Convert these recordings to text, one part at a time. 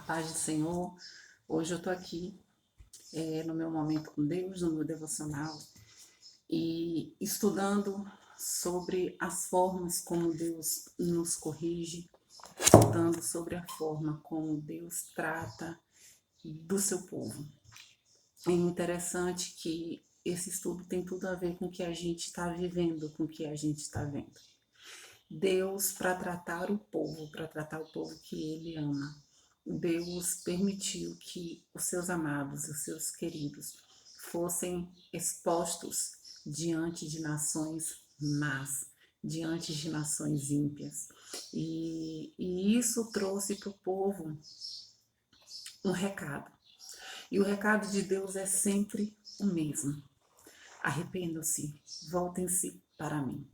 Paz do Senhor. Hoje eu estou aqui no meu momento com Deus, no meu devocional, e estudando sobre as formas como Deus nos corrige, estudando sobre a forma como Deus trata do seu povo. É interessante que esse estudo tem tudo a ver com o que a gente está vivendo, com o que a gente está vendo. Deus, para tratar o povo que Ele ama, Deus permitiu que os seus amados, os seus queridos, fossem expostos diante de nações más, diante de nações ímpias. E isso trouxe para o povo um recado. E o recado de Deus é sempre o mesmo: arrependam-se, voltem-se para mim.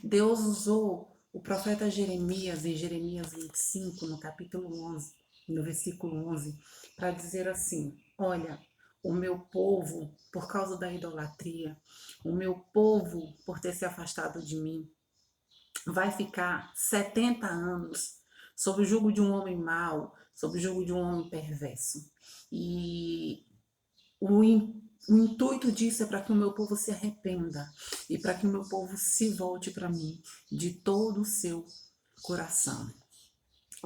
Deus usou o profeta Jeremias, em Jeremias 25, no capítulo 11, no versículo 11, para dizer assim: olha, o meu povo, por causa da idolatria, o meu povo, por ter se afastado de mim, vai ficar 70 anos sob o jugo de um homem mau, sob o jugo de um homem perverso. E o intuito disso é para que o meu povo se arrependa e para que o meu povo se volte para mim de todo o seu coração.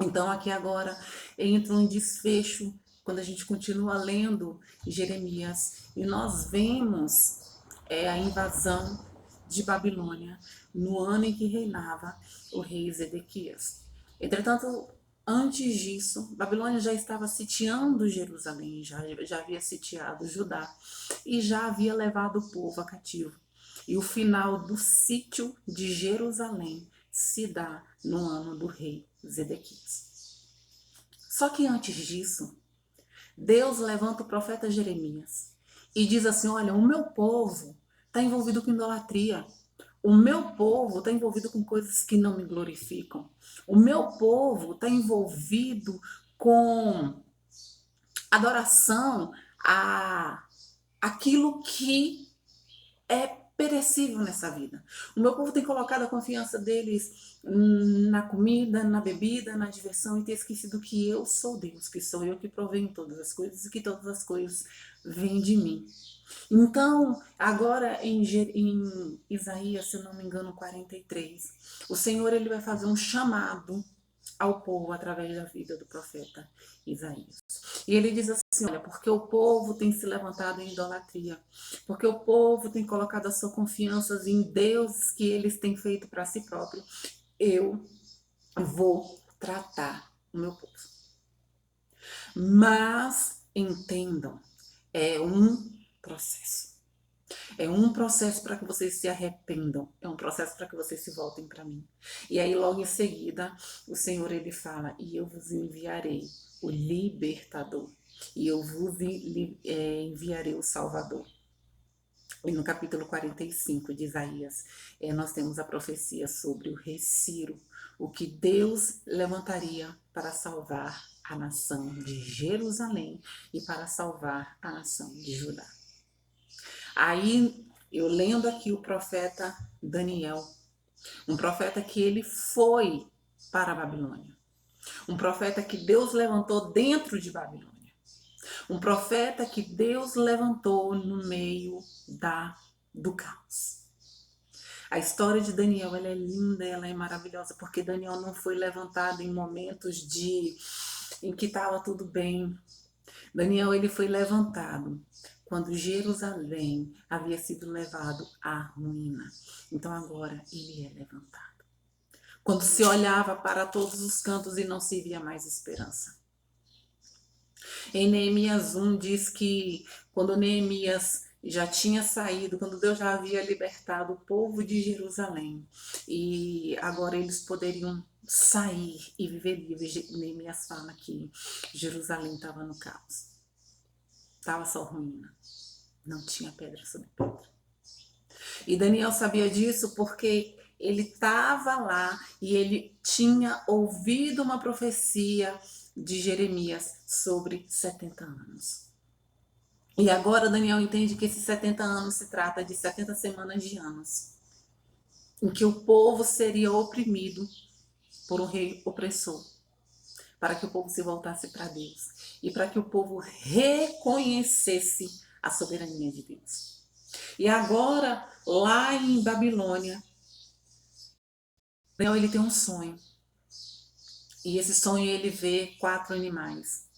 Então aqui agora entra um desfecho quando a gente continua lendo Jeremias e nós vemos a invasão de Babilônia no ano em que reinava o rei Zedequias. Entretanto, antes disso, Babilônia já estava sitiando Jerusalém, já havia sitiado Judá e já havia levado o povo a cativo. E o final do sítio de Jerusalém se dá no ano do rei Zedequias. Só que antes disso, Deus levanta o profeta Jeremias e diz assim: olha, o meu povo está envolvido com idolatria. O meu povo está envolvido com coisas que não me glorificam. O meu povo está envolvido com adoração a aquilo que é perecível nessa vida. O meu povo tem colocado a confiança deles na comida, na bebida, na diversão e tem esquecido que eu sou Deus, que sou eu que provenho todas as coisas e que todas as coisas vêm de mim. Então, agora em Isaías, se eu não me engano, 43, o Senhor ele vai fazer um chamado ao povo através da vida do profeta Isaías. E ele diz assim: olha, porque o povo tem se levantado em idolatria, porque o povo tem colocado a sua confiança em deuses que eles têm feito para si próprio, eu vou tratar o meu povo. Mas entendam, é um processo. É um processo para que vocês se arrependam. É um processo para que vocês se voltem para mim. E aí, logo em seguida, o Senhor ele fala: e eu vos enviarei o libertador. E eu vos enviarei o Salvador. E no capítulo 45 de Isaías, nós temos a profecia sobre o rei Ciro, o que Deus levantaria para salvar a nação de Jerusalém e para salvar a nação de Judá. Aí, eu lendo aqui o profeta Daniel, um profeta que ele foi para a Babilônia, um profeta que Deus levantou dentro de Babilônia, um profeta que Deus levantou no meio do caos. A história de Daniel, ela é linda, ela é maravilhosa, porque Daniel não foi levantado em momentos em que estava tudo bem. Daniel, ele foi levantado quando Jerusalém havia sido levado à ruína. Então agora ele é levantado. Quando se olhava para todos os cantos e não se via mais esperança. Em Neemias 1 diz que quando Neemias já tinha saído, quando Deus já havia libertado o povo de Jerusalém, e agora eles poderiam sair e viver livres, Neemias fala que Jerusalém estava no caos. Estava só ruína. Não tinha pedra sobre pedra. E Daniel sabia disso porque ele estava lá e ele tinha ouvido uma profecia de Jeremias sobre 70 anos. E agora Daniel entende que esses 70 anos se trata de 70 semanas de anos, em que o povo seria oprimido por um rei opressor, para que o povo se voltasse para Deus e para que o povo reconhecesse a soberania de Deus. E agora, lá em Babilônia, Daniel ele tem um sonho. E esse sonho ele vê 4 animais.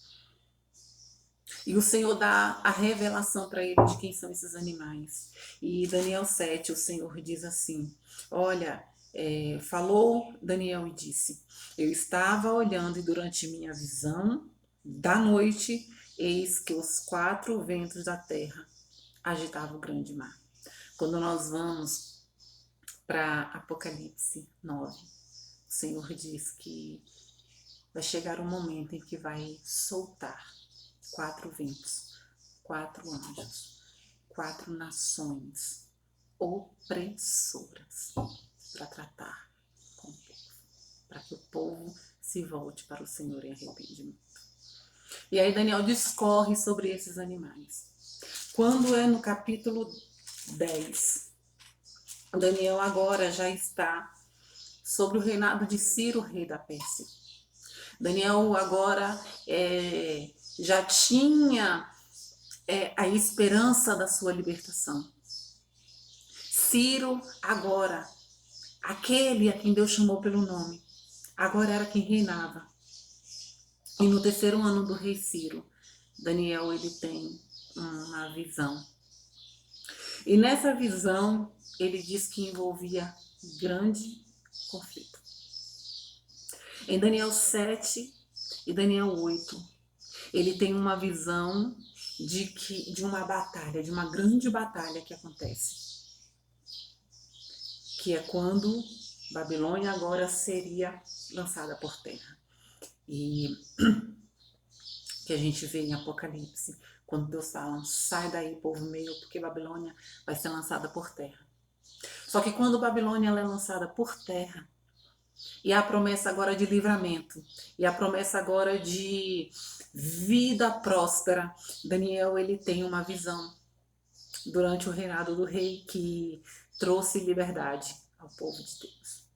E o Senhor dá a revelação para ele de quem são esses animais. E Daniel 7, o Senhor diz assim: olha, falou Daniel e disse: eu estava olhando e durante minha visão da noite, eis que os 4 ventos da terra agitavam o grande mar. Quando nós vamos para Apocalipse 9, o Senhor diz que vai chegar um momento em que vai soltar 4 ventos, 4 anjos, 4 nações opressoras para tratar com o povo, para que o povo se volte para o Senhor em arrependimento. E aí Daniel discorre sobre esses animais. Quando é no capítulo 10, Daniel agora já está sobre o reinado de Ciro, rei da Pérsia. Daniel agora já tinha a esperança da sua libertação. Ciro agora, aquele a quem Deus chamou pelo nome, agora era quem reinava. E no 3º ano do rei Ciro, Daniel ele tem uma visão. E nessa visão, ele diz que envolvia grande conflito. Em Daniel 7 e Daniel 8, ele tem uma visão de uma batalha, de uma grande batalha que acontece. Que é quando Babilônia agora seria lançada por terra. E que a gente vê em Apocalipse, quando Deus fala: sai daí, povo meu, porque Babilônia vai ser lançada por terra. Só que quando Babilônia ela é lançada por terra, e a promessa agora de livramento, e a promessa agora de vida próspera, Daniel ele tem uma visão durante o reinado do rei que trouxe liberdade ao povo de Deus.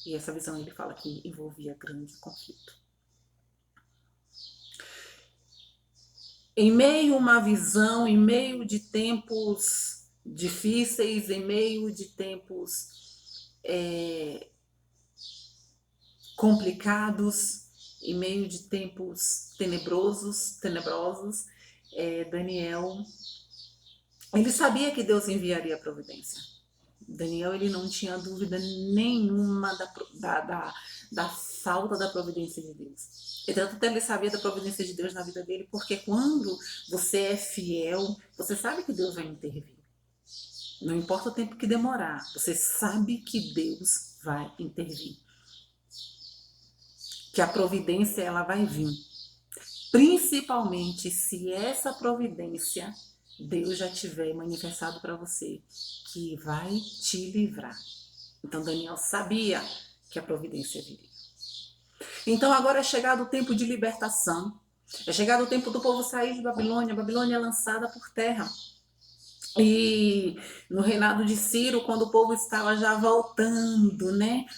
E essa visão ele fala que envolvia grande conflito. Em meio a uma visão, em meio de tempos difíceis, em meio de tempos complicados, em meio de tempos tenebrosos, Daniel, ele sabia que Deus enviaria a providência. Daniel ele não tinha dúvida nenhuma da falta da providência de Deus. Entretanto, até ele sabia da providência de Deus na vida dele, porque quando você é fiel, você sabe que Deus vai intervir. Não importa o tempo que demorar, você sabe que Deus vai intervir. Que a providência ela vai vir. Principalmente se essa providência Deus já tiver manifestado para você que vai te livrar. Então Daniel sabia que a providência viria. Então agora é chegado o tempo de libertação. É chegado o tempo do povo sair de Babilônia. A Babilônia é lançada por terra. E no reinado de Ciro, quando o povo estava já voltando,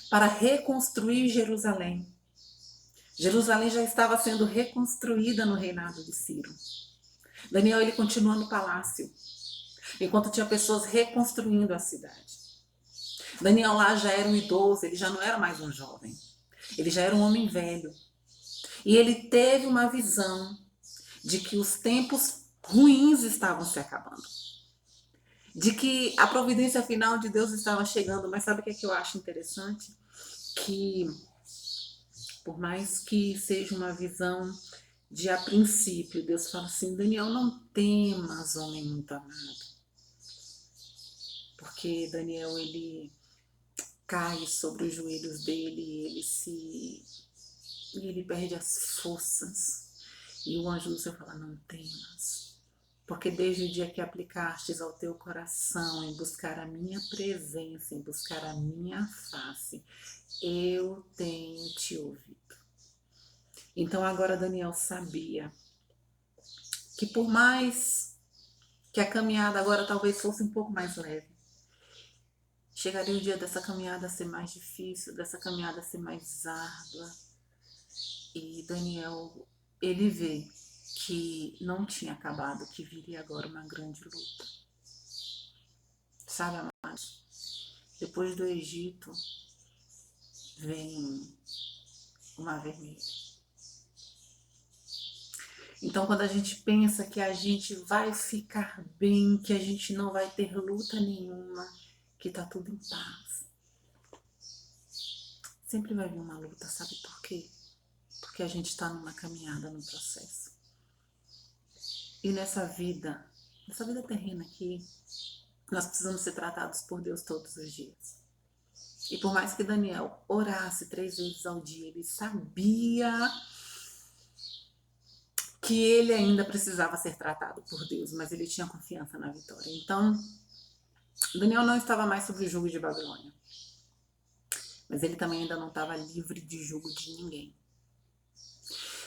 para reconstruir Jerusalém. Jerusalém já estava sendo reconstruída no reinado de Ciro. Daniel ele continua no palácio, enquanto tinha pessoas reconstruindo a cidade. Daniel lá já era um idoso, ele já não era mais um jovem. Ele já era um homem velho. E ele teve uma visão de que os tempos ruins estavam se acabando. De que a providência final de Deus estava chegando. Mas sabe o que é que eu acho interessante? Que por mais que seja uma visão de a princípio, Deus fala assim: Daniel, não temas, homem muito amado. Porque Daniel, ele cai sobre os joelhos dele, ele perde as forças. E o anjo do Senhor fala: não temas. Porque desde o dia que aplicastes ao teu coração em buscar a minha presença, em buscar a minha face, eu tenho te ouvido. Então agora Daniel sabia que por mais que a caminhada agora talvez fosse um pouco mais leve, chegaria o dia dessa caminhada a ser mais difícil, dessa caminhada a ser mais árdua. E Daniel, ele vê que não tinha acabado, que viria agora uma grande luta. Sabe, amados? Depois do Egito, vem o Mar Vermelho. Então, quando a gente pensa que a gente vai ficar bem, que a gente não vai ter luta nenhuma, que tá tudo em paz, sempre vai vir uma luta, sabe por quê? Porque a gente está numa caminhada, num processo. E nessa vida terrena aqui, nós precisamos ser tratados por Deus todos os dias. E por mais que Daniel orasse 3 vezes ao dia, ele sabia que ele ainda precisava ser tratado por Deus, mas ele tinha confiança na vitória. Então, Daniel não estava mais sob o jugo de Babilônia, mas ele também ainda não estava livre de jugo de ninguém.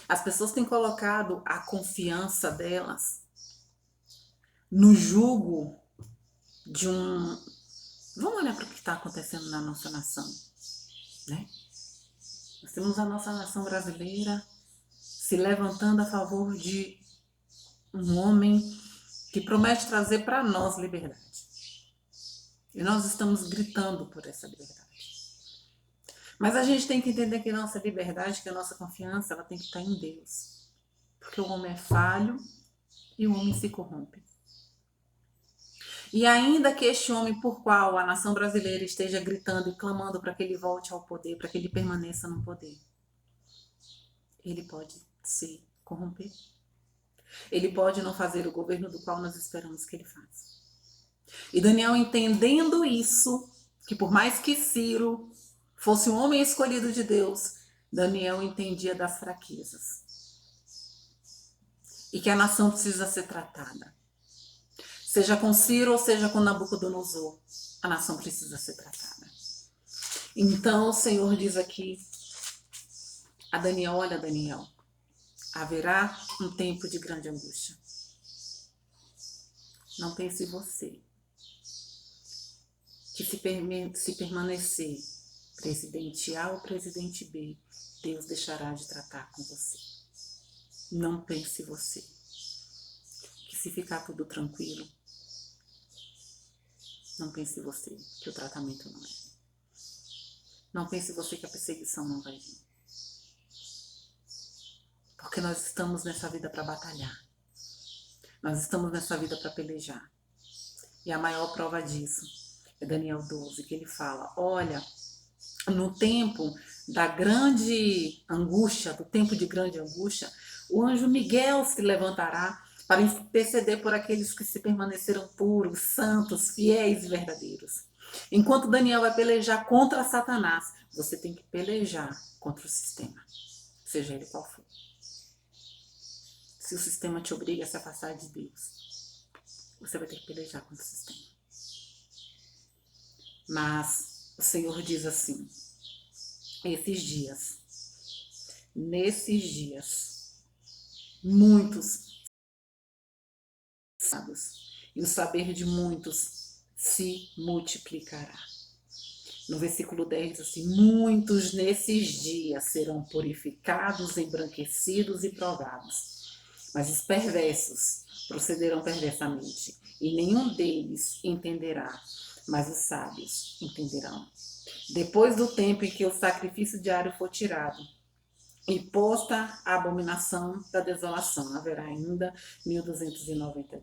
As pessoas têm colocado a confiança delas no jugo de um... Vamos olhar para o que está acontecendo na nossa nação, né? Nós temos a nossa nação brasileira se levantando a favor de um homem que promete trazer para nós liberdade. E nós estamos gritando por essa liberdade. Mas a gente tem que entender que a nossa liberdade, que a nossa confiança, ela tem que estar em Deus. Porque o homem é falho e o homem se corrompe. E ainda que este homem por qual a nação brasileira esteja gritando e clamando para que ele volte ao poder, para que ele permaneça no poder, ele pode se corromper. Ele pode não fazer o governo do qual nós esperamos que ele faça. E Daniel, entendendo isso, que por mais que Ciro fosse um homem escolhido de Deus, Daniel entendia das fraquezas. E que a nação precisa ser tratada. Seja com Ciro ou seja com Nabucodonosor, a nação precisa ser tratada. Então o Senhor diz aqui a Daniel, olha Daniel, haverá um tempo de grande angústia. Não pense em você, que se permanecer presidente A ou presidente B, Deus deixará de tratar com você. Não pense em você, que se ficar tudo tranquilo, não pense em você, que o tratamento não é. Não pense em você que a perseguição não vai vir. Porque nós estamos nessa vida para batalhar. Nós estamos nessa vida para pelejar. E a maior prova disso é Daniel 12, que ele fala, olha, no tempo da grande angústia, do tempo de grande angústia, o anjo Miguel se levantará para interceder por aqueles que se permaneceram puros, santos, fiéis e verdadeiros. Enquanto Daniel vai pelejar contra Satanás, você tem que pelejar contra o sistema, seja ele qual for. Se o sistema te obriga a se afastar de Deus, você vai ter que pelejar contra o sistema. Mas o Senhor diz assim, nesses dias, muitos e o saber de muitos se multiplicará. No versículo 10 diz assim, muitos nesses dias serão purificados, embranquecidos e provados, mas os perversos procederão perversamente, e nenhum deles entenderá, mas os sábios entenderão. Depois do tempo em que o sacrifício diário for tirado, e posta a abominação da desolação, haverá ainda 1290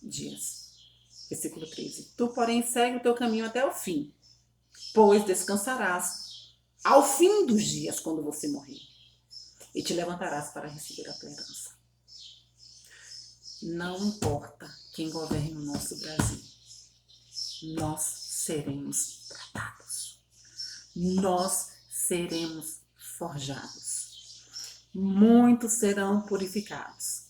dias. Versículo 13. Tu, porém, segue o teu caminho até o fim, pois descansarás ao fim dos dias, quando você morrer, e te levantarás para receber a tua herança. Não importa quem governe o nosso Brasil, nós seremos tratados. Nós seremos forjados. Muitos serão purificados,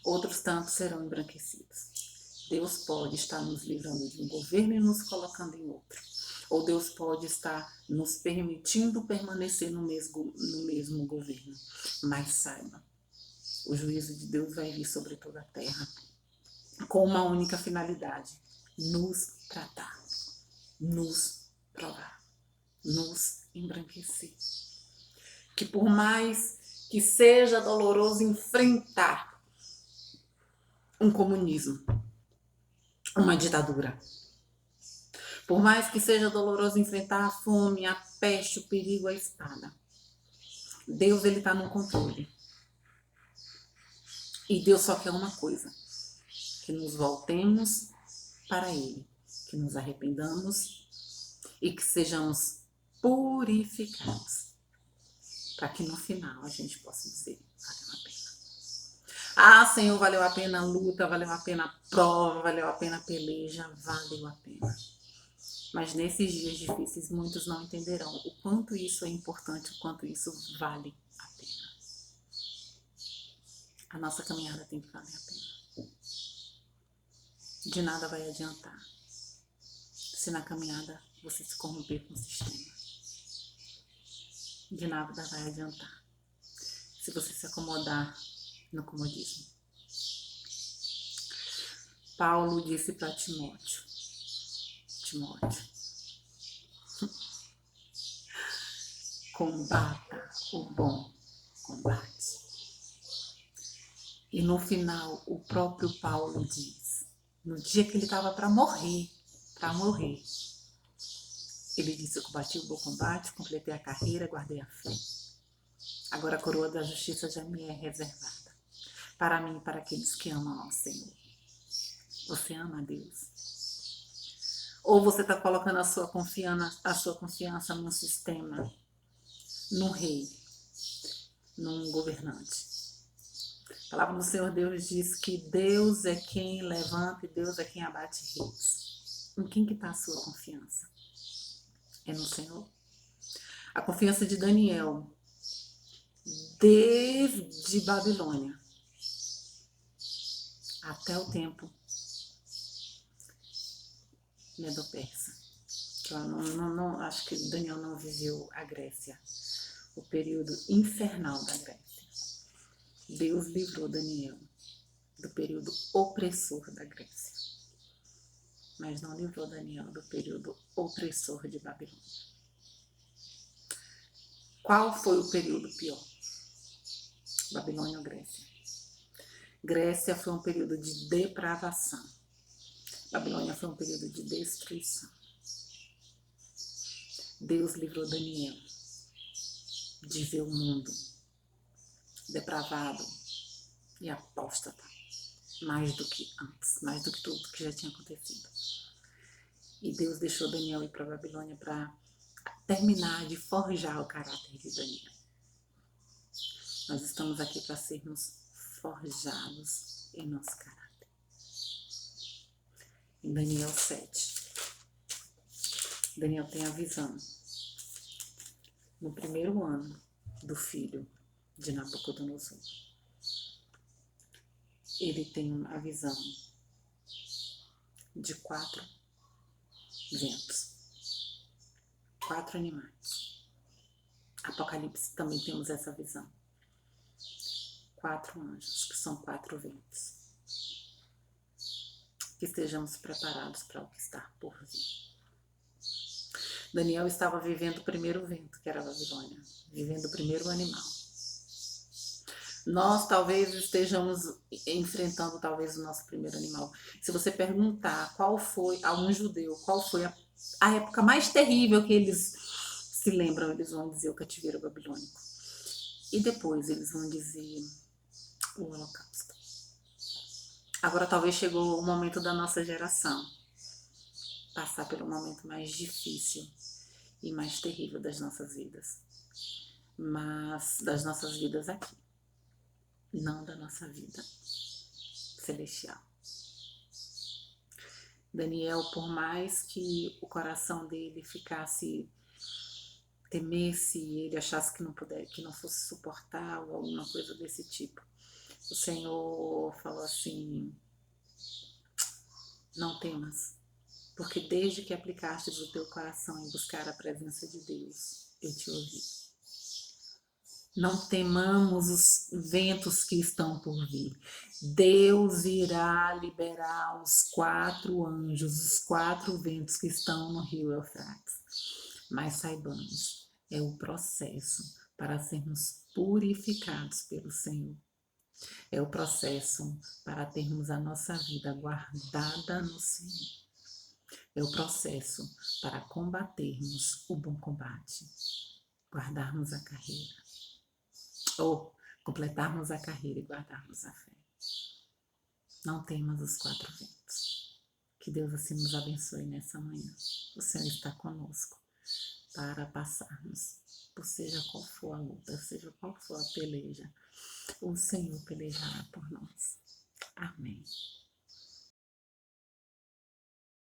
outros tantos serão embranquecidos. Deus pode estar nos livrando de um governo e nos colocando em outro. Ou Deus pode estar nos permitindo permanecer no mesmo governo. Mas saiba, o juízo de Deus vai vir sobre toda a terra com uma única finalidade: nos tratar, nos provar, nos embranquecer. Que por mais que seja doloroso enfrentar um comunismo, uma ditadura. Por mais que seja doloroso enfrentar a fome, a peste, o perigo, a espada, Deus, ele está no controle. E Deus só quer uma coisa: que nos voltemos para Ele, que nos arrependamos e que sejamos purificados, para que no final a gente possa dizer: valeu a pena. Ah, Senhor, valeu a pena a luta, valeu a pena a prova, valeu a pena a peleja, valeu a pena. Mas nesses dias difíceis, muitos não entenderão o quanto isso é importante, o quanto isso vale a pena. A nossa caminhada tem que valer a pena. De nada vai adiantar se na caminhada você se corromper com o sistema. De nada vai adiantar se você se acomodar no comodismo. Paulo disse para Timóteo, combata o bom combate. E no final, o próprio Paulo diz, no dia que ele estava para morrer, ele disse: eu combati o bom combate, completei a carreira, guardei a fé. Agora a coroa da justiça já me é reservada, para mim e para aqueles que amam ao Senhor. Você ama a Deus? Ou você está colocando a sua confiança num sistema, num rei, num governante? A palavra do Senhor Deus diz que Deus é quem levanta e Deus é quem abate reis. Em quem que está a sua confiança? É no Senhor? A confiança de Daniel, desde Babilônia até o tempo Medo-Persa. Eu não, acho que Daniel não viveu a Grécia, o período infernal da Grécia. Deus livrou Daniel do período opressor da Grécia, mas não livrou Daniel do período opressor de Babilônia. Qual foi o período pior? Babilônia ou Grécia? Grécia foi um período de depravação. Babilônia foi um período de destruição. Deus livrou Daniel de ver o mundo depravado e apóstata, mais do que antes, mais do que tudo que já tinha acontecido. E Deus deixou Daniel ir para Babilônia para terminar de forjar o caráter de Daniel. Nós estamos aqui para sermos forjados em nosso caráter. Em Daniel 7, Daniel tem a visão no primeiro ano do filho de Nabucodonosor. Ele tem a visão de 4 ventos, 4 animais. Apocalipse também temos essa visão. 4 anjos, que são 4 ventos. Que estejamos preparados para o que está por vir. Daniel estava vivendo o primeiro vento, que era a Babilônia, vivendo o primeiro animal. Nós talvez estejamos enfrentando talvez o nosso primeiro animal. Se você perguntar qual foi a um judeu, qual foi a época mais terrível que eles se lembram, eles vão dizer o cativeiro babilônico. E depois eles vão dizer o Holocausto. Agora talvez chegou o momento da nossa geração passar pelo momento mais difícil e mais terrível das nossas vidas. Mas das nossas vidas aqui, não da nossa vida celestial. Daniel, por mais que o coração dele ficasse, temesse, ele achasse que não fosse suportar ou alguma coisa desse tipo, o Senhor falou assim: não temas, porque desde que aplicaste o teu coração em buscar a presença de Deus, eu te ouvi. Não temamos os ventos que estão por vir. Deus irá liberar os 4 anjos, os 4 ventos que estão no rio Eufrates. Mas saibamos, é o processo para sermos purificados pelo Senhor. É o processo para termos a nossa vida guardada no Senhor. É o processo para combatermos o bom combate, guardarmos a carreira, ou completarmos a carreira e guardarmos a fé. Não temas os quatro ventos. Que Deus assim nos abençoe nessa manhã. O Senhor está conosco para passarmos, por seja qual for a luta, seja qual for a peleja, o Senhor pelejará por nós. Amém.